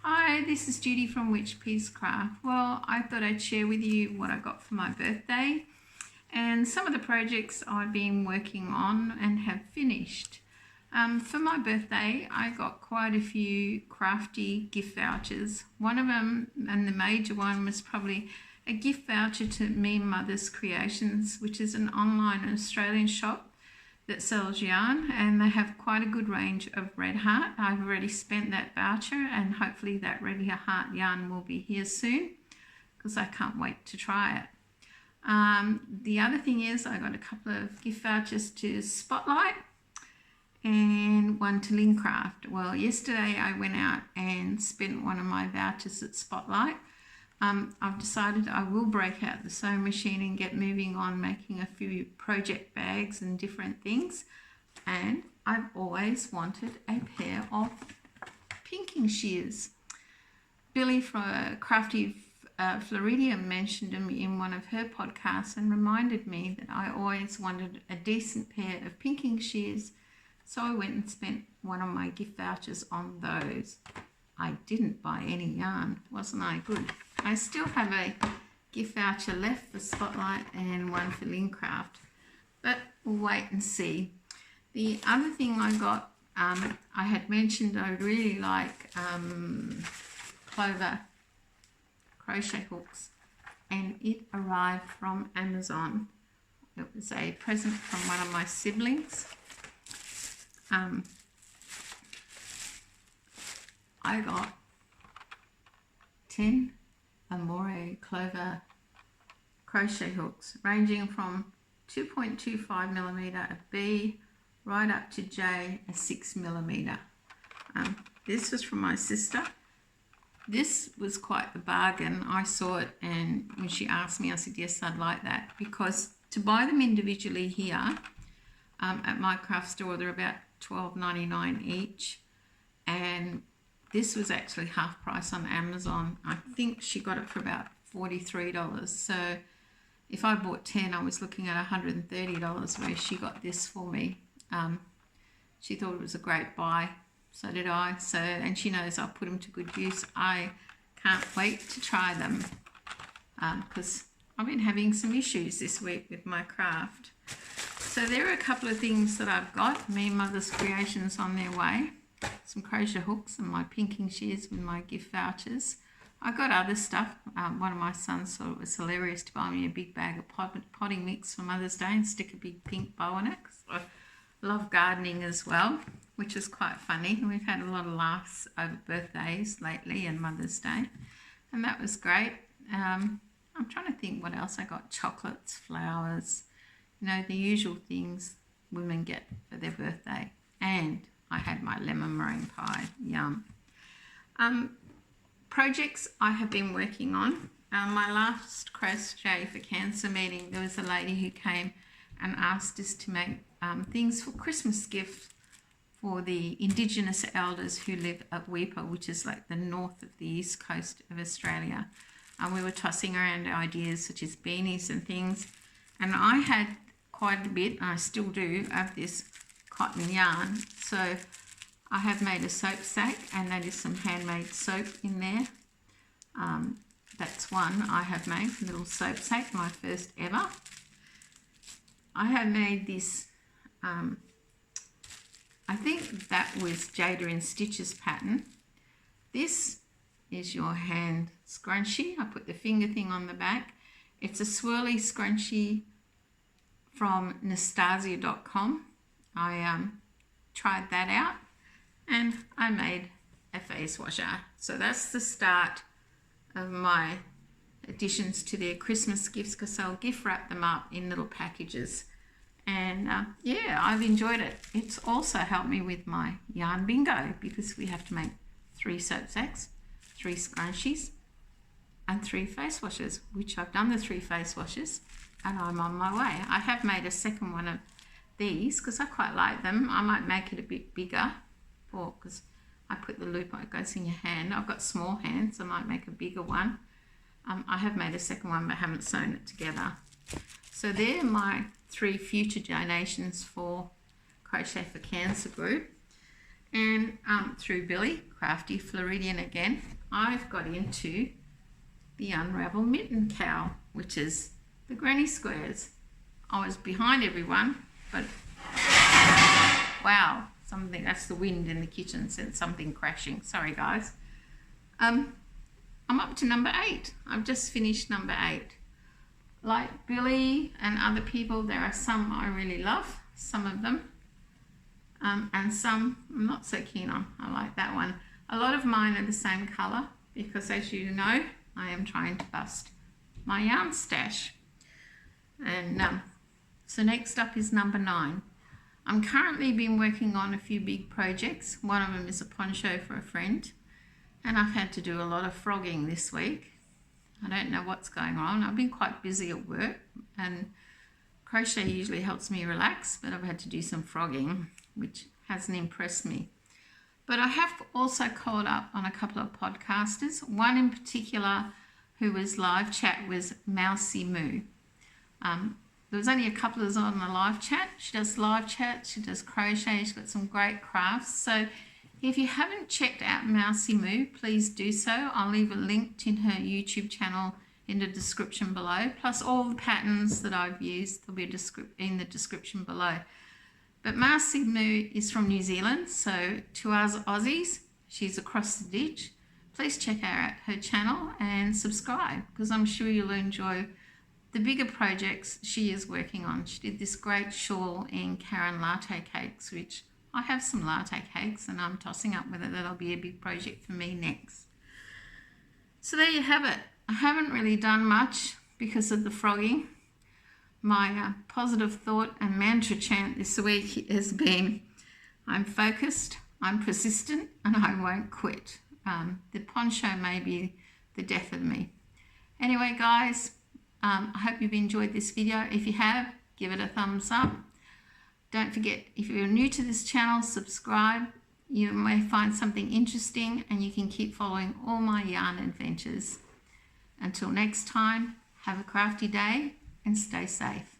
Hi, this is Judy from Witch Peace Craft. Well, I thought I'd share with you what I got for my birthday and some of the projects I've been working on and have finished. For my birthday, I got quite a few crafty gift vouchers. One of them, and the major one, was probably a gift voucher to Me Mother's Creations, which is an online Australian shop that sells yarn, and they have quite a good range of red heart. I've already spent that voucher, and hopefully that red heart yarn will be here soon because I can't wait to try it. The other thing is I got a couple of gift vouchers to Spotlight and one to Lincraft. Well, yesterday I went out and spent one of my vouchers at Spotlight. I've decided I will break out the sewing machine and get moving on making a few project bags and different things. And I've always wanted a pair of pinking shears. Billy from Crafty Floridium mentioned them in one of her podcasts and reminded me that I always wanted a decent pair of pinking shears. So I went and spent one of my gift vouchers on those. I didn't buy any yarn, wasn't I good? I still have a gift voucher left for Spotlight and one for Lincraft, but we'll wait and see. The other thing I got, I had mentioned I really like clover crochet hooks, and it arrived from Amazon. It was a present from one of my siblings. I got 10 Amore clover crochet hooks ranging from 2.25mm a B right up to J, a 6mm. This was from my sister. This was quite the bargain. I saw it, and when she asked me, I said yes, I'd like that, because to buy them individually here at my craft store, they're about $12.99 each, and this was actually half price on Amazon. I think she got it for about $43. So if I bought 10, I was looking at $130, where she got this for me. She thought it was a great buy. So did I. So, and she knows I'll put them to good use. I can't wait to try them because I've been having some issues this week with my craft. So there are a couple of things that I've got. Me Mother's Creations on their way. Some crochet hooks and my pinking shears with my gift vouchers. I got other stuff. One of my sons thought it was hilarious to buy me a big bag of potting mix for Mother's Day and stick a big pink bow on it. I love gardening as well, which is quite funny. We've had a lot of laughs over birthdays lately and Mother's Day, and that was great. I'm trying to think what else I got. Chocolates, flowers, you know, the usual things women get for their birthday. And I had my lemon meringue pie, yum. Projects I have been working on. My last Crochet for Cancer meeting, there was a lady who came and asked us to make things for Christmas gifts for the Indigenous elders who live at Weipa, which is like the north of the east coast of Australia. And we were tossing around ideas such as beanies and things. And I had quite a bit, and I still do, of this cotton yarn. So I have made a soap sack, and that is some handmade soap in there. That's one I have made, a little soap sack, my first ever. I have made this, I think that was Jada in Stitches pattern. This is your hand scrunchie. I put the finger thing on the back. It's a swirly scrunchie from Nastasia.com. I tried that out, and I made a face washer. So that's the start of my additions to their Christmas gifts, because I'll gift wrap them up in little packages. And yeah, I've enjoyed it. It's also helped me with my yarn bingo, because we have to make 3 soap sacks, 3 scrunchies, and 3 face washers, which I've done the 3 face washers, and I'm on my way. I have made a second one of these because I quite like them. I might make it a bit bigger, because I put the loop on, it goes in your hand. I've got small hands, I might make a bigger one. I have made a second one but haven't sewn it together. So they're my 3 future donations for Crochet for Cancer group. And through Billy, Crafty Floridian again, I've got into the Unraveled Mitten Cal, which is the granny squares. I was behind everyone, but wow, that's the wind in the kitchen, sent something crashing. Sorry guys. I'm up to number 8. I've just finished number 8. Like Billy and other people, there are some I really love, some of them, and some I'm not so keen on. I like that one. A lot of mine are the same colour because, as you know, I am trying to bust my yarn stash. And so next up is number 9. I'm currently been working on a few big projects. One of them is a poncho for a friend, and I've had to do a lot of frogging this week. I don't know what's going on. I've been quite busy at work, and crochet usually helps me relax, but I've had to do some frogging, which hasn't impressed me. But I have also called up on a couple of podcasters. One in particular who was live chat was Mousy Moo. There was only a couple of us on the live chat. She does live chat, she does crochet, she's got some great crafts. So if you haven't checked out Mousy Moo, please do so. I'll leave a link in her YouTube channel in the description below, plus all the patterns that I've used. There'll be in the description below. But Mousy Moo is from New Zealand, so to us Aussies, she's across the ditch. Please check out her channel and subscribe, because I'm sure you'll enjoy the bigger projects she is working on. She did this great shawl in Karen latte cakes, which I have some latte cakes and I'm tossing up with it. That'll be a big project for me next. So there you have it. I haven't really done much because of the frogging. My positive thought and mantra chant this week has been, I'm focused, I'm persistent, and I won't quit. The poncho may be the death of me. Anyway, guys, I hope you've enjoyed this video. If you have, give it a thumbs up. Don't forget, if you're new to this channel, subscribe. You may find something interesting, and you can keep following all my yarn adventures. Until next time, have a crafty day and stay safe.